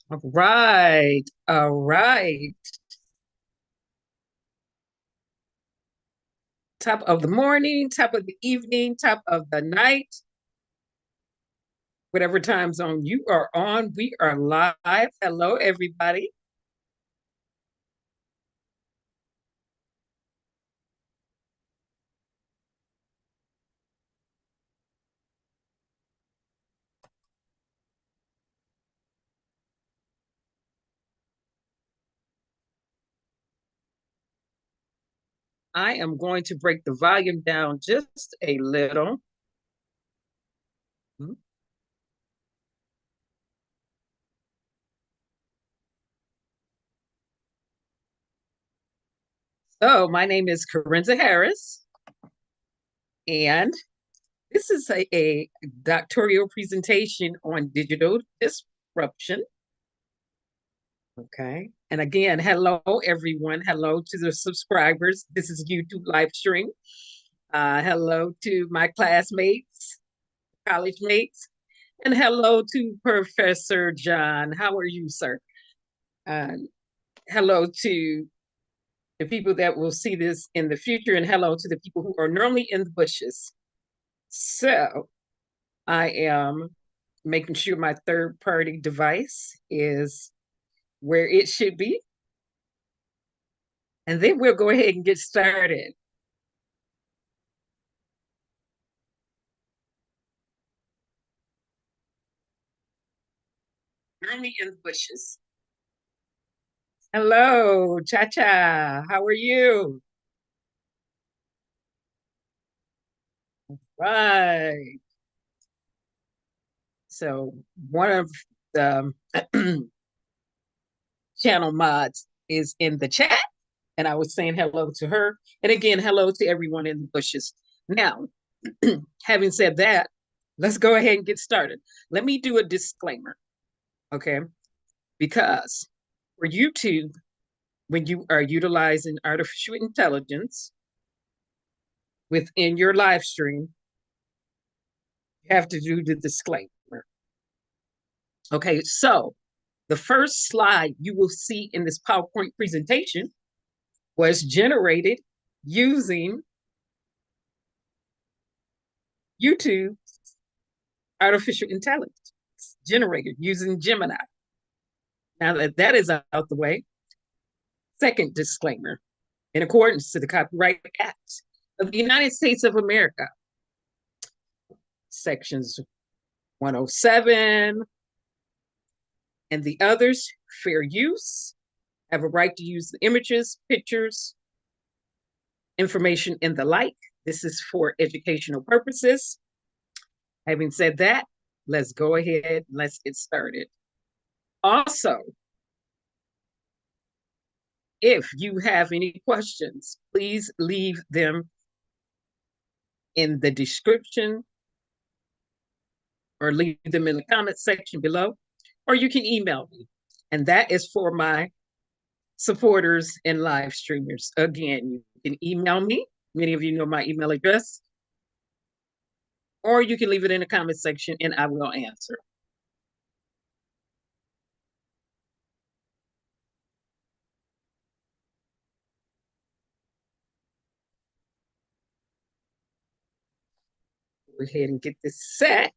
All right. All right. Top of the morning, top of the evening, top of the night, whatever time zone you are on, we are live. Hello, everybody. I am going to break the volume down just a little. So, my name is Corinza Harris, and this is a doctoral presentation on digital disruption. Okay. And again, hello, everyone. Hello to the subscribers. This is YouTube live stream. Hello to my classmates, college mates, and hello to Professor John. How are you, sir? Uh, Hello to the people that will see this in the future, and hello to the people who are normally in the bushes. So I am making sure my third party device is where it should be. And then we'll go ahead and get started. Normally in the bushes. Hello, Cha Cha. How are you? Right. So one of the channel mods is in the chat, and I was saying hello to her. And again, hello to everyone in the bushes. Now, having said that, let's go ahead and get started. Let me do a disclaimer, okay? Because for YouTube, when you are utilizing artificial intelligence within your live stream, you have to do the disclaimer. Okay, so the first slide you will see in this PowerPoint presentation was generated using YouTube artificial intelligence, generated using Gemini. Now that that is out the way, second disclaimer, in accordance to the Copyright Act of the United States of America, sections 107 and the others, fair use, have a right to use the images, pictures, information, and the like. This is for educational purposes. Having said that, let's go ahead, let's get started. Also, if you have any questions, please leave them in the description or leave them in the comment section below, or you can email me. And that is for my supporters and live streamers. Again, you can email me. Many of you know my email address, or you can leave it in the comment section and I will answer. Go ahead and get this set.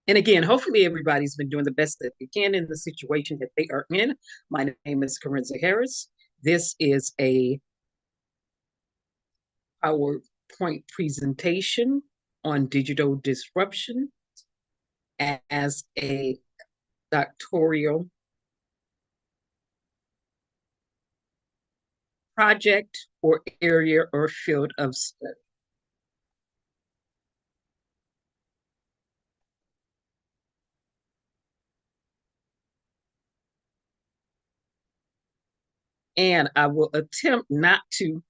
And again, hopefully everybody's been doing the best that they can in the situation that they are in. My name is Corinza Harris. This is a PowerPoint presentation on digital disruption as a doctoral project or area or field of study. And I will attempt not to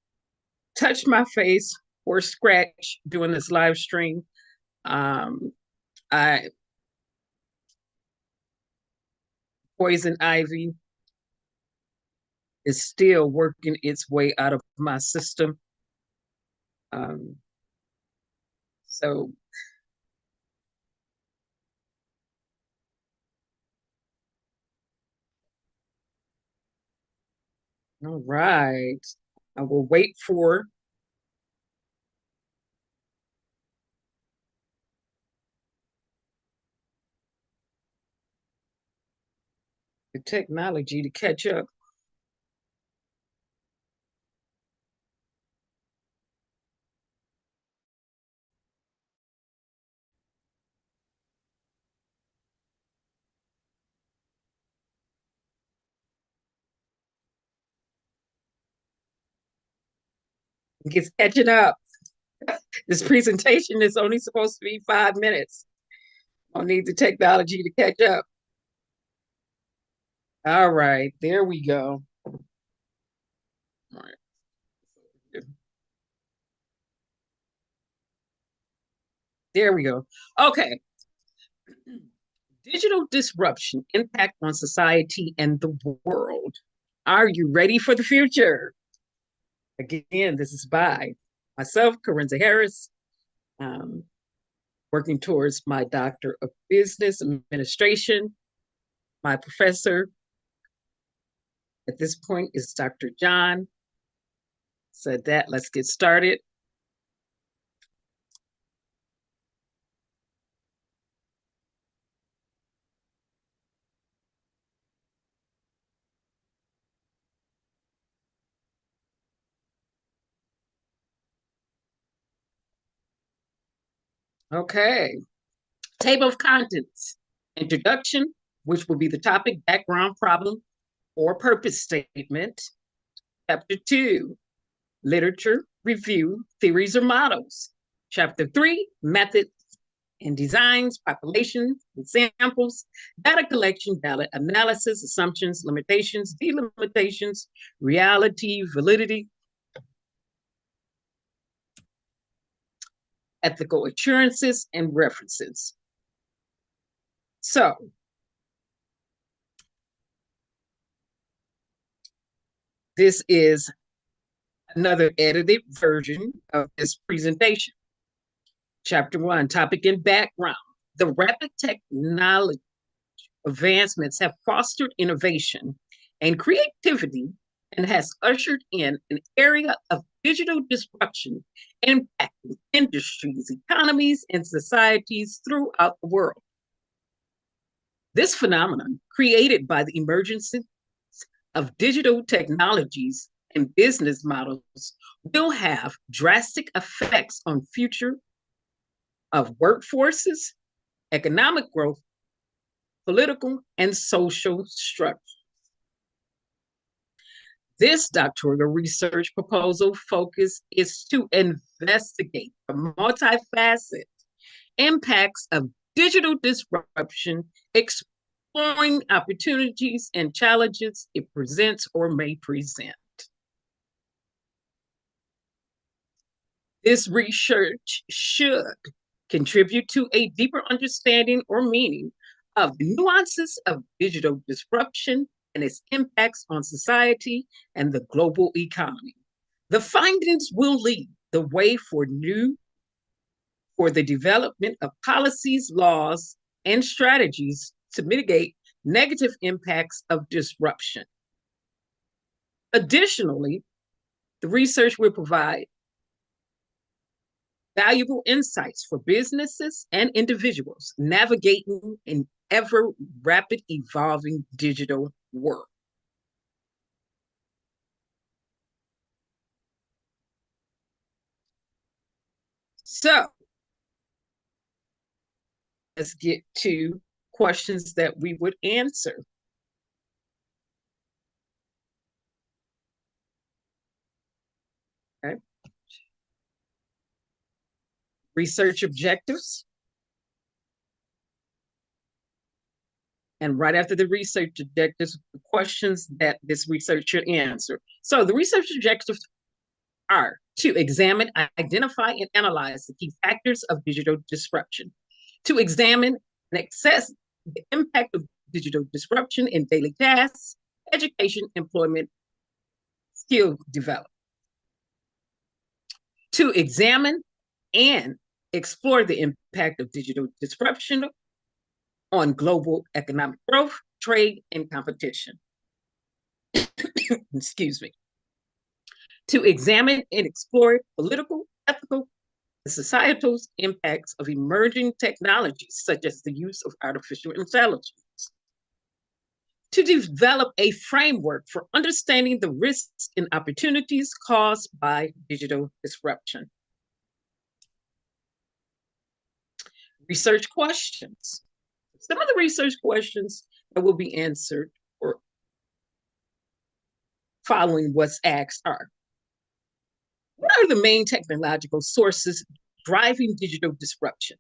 touch my face or scratch during this live stream. I poison ivy is still working its way out of my system. Um, so All right. I will wait for the technology to catch up. It's catching up. This presentation is only supposed to be 5 minutes. I'll need the technology to catch up. All right, there we go. All right. There we go. Okay. Digital disruption, impact on society and the world. Are you ready for the future? Again, this is by myself, Corinza Harris, um, working towards my Doctor of Business Administration. My professor at this point is Dr. John. Said that, let's get started. Okay. Table of contents. Introduction, which will be the topic, background, problem, or purpose statement. Chapter 2, literature, review, theories or models. Chapter 3, methods and designs, population, examples, data collection, data analysis, assumptions, limitations, delimitations, reality, validity, ethical assurances, and references. So, this is another edited version of this presentation. Chapter 1, topic and background. The rapid technology advancements have fostered innovation and creativity and has ushered in an area of digital disruption impacting industries, economies, and societies throughout the world. This phenomenon, created by the emergence of digital technologies and business models, will have drastic effects on future of workforces, economic growth, political, and social structure. This doctoral research proposal focus is to investigate the multifaceted impacts of digital disruption, exploring opportunities and challenges it presents or may present. This research should contribute to a deeper understanding or meaning of the nuances of digital disruption and its impacts on society and the global economy. The findings will lead the way for the development of policies, laws, and strategies to mitigate negative impacts of disruption. Additionally, the research will provide valuable insights for businesses and individuals navigating an ever rapid evolving digital world. So let's get to questions that we would answer. Okay. Research objectives. And right after the research objectives, the questions that this research should answer. So the research objectives are to examine, identify, and analyze the key factors of digital disruption, to examine and assess the impact of digital disruption in daily tasks, education, employment, skill development, to examine and explore the impact of digital disruption on global economic growth, trade, and competition. excuse me, to examine and explore political, ethical, and societal impacts of emerging technologies, such as the use of artificial intelligence, to develop a framework for understanding the risks and opportunities caused by digital disruption. Research questions. Some of the research questions that will be answered or following what's asked are: what are the main technological sources driving digital disruption?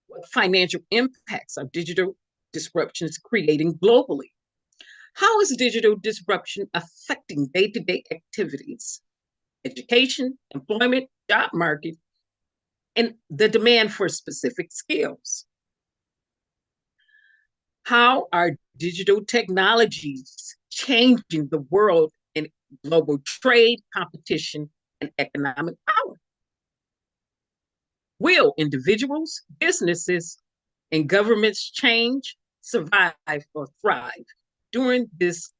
What financial impacts are digital disruptions creating globally? How is digital disruption affecting day-to-day activities, education, employment, job market, and the demand for specific skills? How are digital technologies changing the world in global trade, competition, and economic power? Will individuals, businesses, and governments change, survive, or thrive during this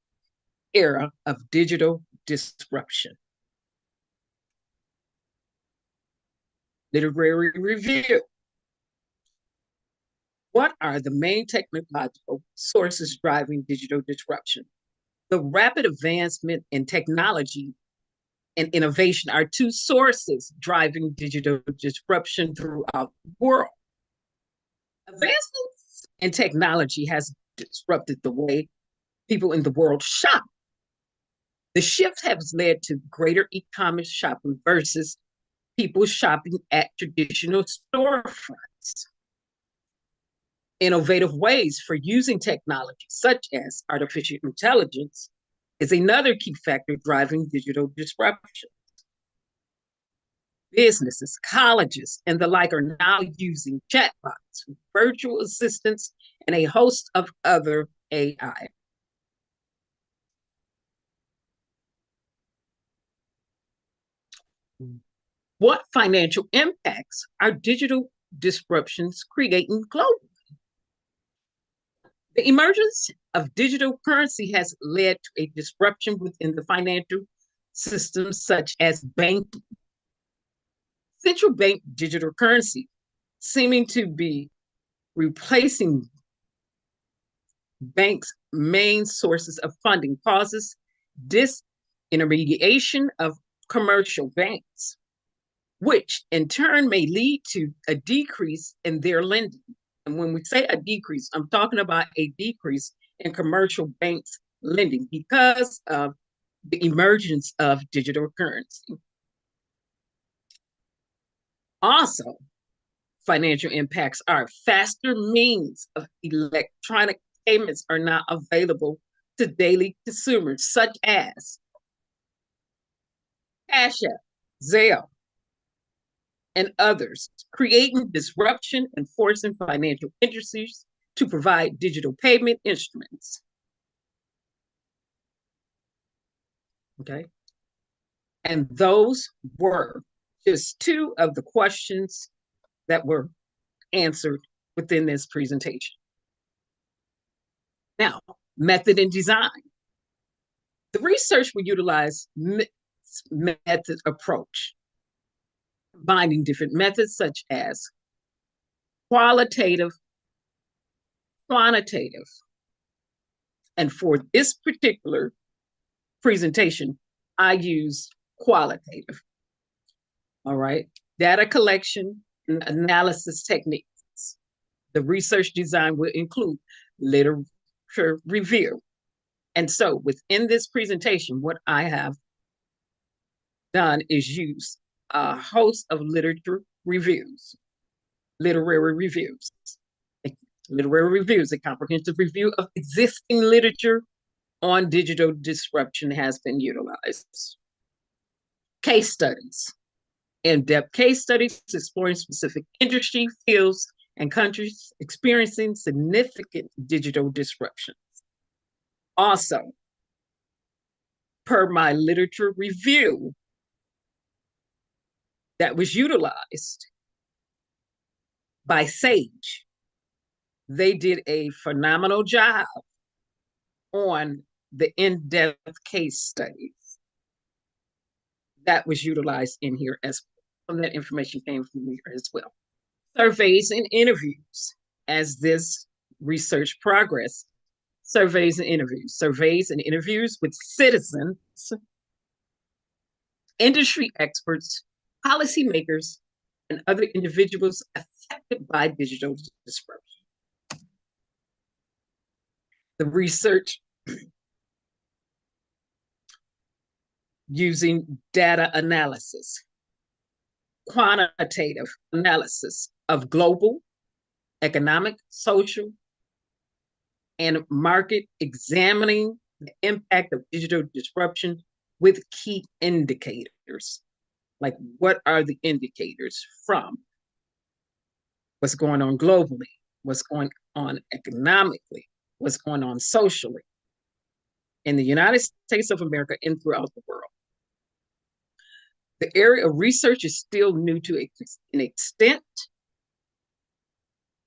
era of digital disruption? Literary review. What are the main technological sources driving digital disruption? The rapid advancement in technology and innovation are two sources driving digital disruption throughout the world. Advancements in technology has disrupted the way people in the world shop. The shift has led to greater e-commerce shopping versus people shopping at traditional storefronts. Innovative ways for using technology, such as artificial intelligence, is another key factor driving digital disruption. Businesses, colleges, and the like are now using chatbots, virtual assistants, and a host of other AI. What financial impacts are digital disruptions creating globally? The emergence of digital currency has led to a disruption within the financial system, such as banking. Central bank digital currency, seeming to be replacing banks' main sources of funding, causes disintermediation of commercial banks, which in turn may lead to a decrease in their lending. And when we say a decrease, I'm talking about a decrease in commercial banks' lending because of the emergence of digital currency. Also, financial impacts are faster means of electronic payments are now available to daily consumers, such as Cash App, Zelle, and others, creating disruption and forcing financial industries to provide digital payment instruments. Okay. And those were just two of the questions that were answered within this presentation. Now, method and design. The research will utilize method approach, combining different methods such as qualitative, quantitative. And for this particular presentation, I use qualitative. All right. Data collection and analysis techniques. The research design will include literature review. And so within this presentation, what I have done is use a host of literature reviews, literary reviews. Literary reviews, a comprehensive review of existing literature on digital disruption has been utilized. Case studies. In-depth case studies exploring specific industry fields and countries experiencing significant digital disruptions. Also, per my literature review that was utilized by Sage, they did a phenomenal job on the in-depth case studies that was utilized in here as well. Some of that information came from here as well. Surveys and interviews as this research progressed. Surveys and interviews with citizens, industry experts, policymakers, and other individuals affected by digital disruption. The research using data analysis, quantitative analysis of global, economic, social, and market, examining the impact of digital disruption with key indicators. Like, what are the indicators from what's going on globally, what's going on economically, what's going on socially in the United States of America and throughout the world. The area of research is still new to an extent.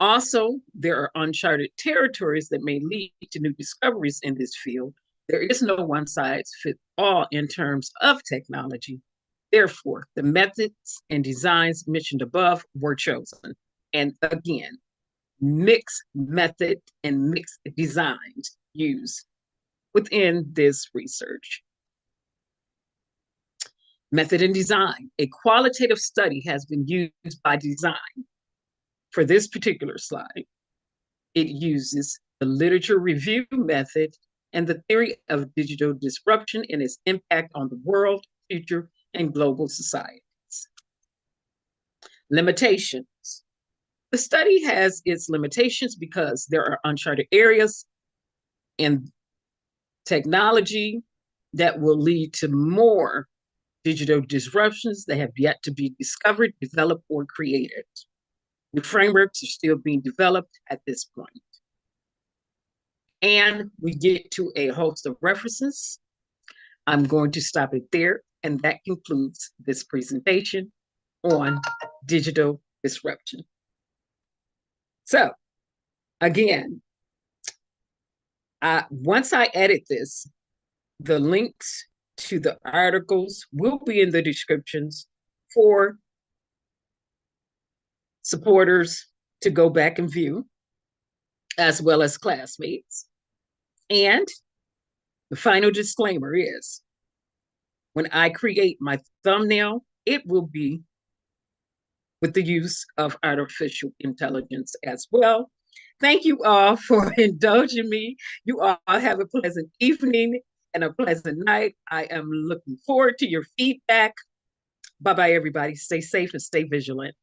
Also, there are uncharted territories that may lead to new discoveries in this field. There is no one size fits all in terms of technology. Therefore, the methods and designs mentioned above were chosen. And again, mixed method and mixed designs used within this research. Method and design. A qualitative study has been used by design. For this particular slide, it uses the literature review method and the theory of digital disruption and its impact on the world, future, and global societies. Limitations. The study has its limitations because there are uncharted areas in technology that will lead to more digital disruptions that have yet to be discovered, developed, or created. The frameworks are still being developed at this point. And we get to a host of references. I'm going to stop it there, and that concludes this presentation on digital disruption. So, again, once I edit this, the links to the articles will be in the descriptions for supporters to go back and view, as well as classmates. And the final disclaimer is, when I create my thumbnail, it will be with the use of artificial intelligence as well. Thank you all for indulging me. You all have a pleasant evening and a pleasant night. I am looking forward to your feedback. Bye-bye, everybody. Stay safe and stay vigilant.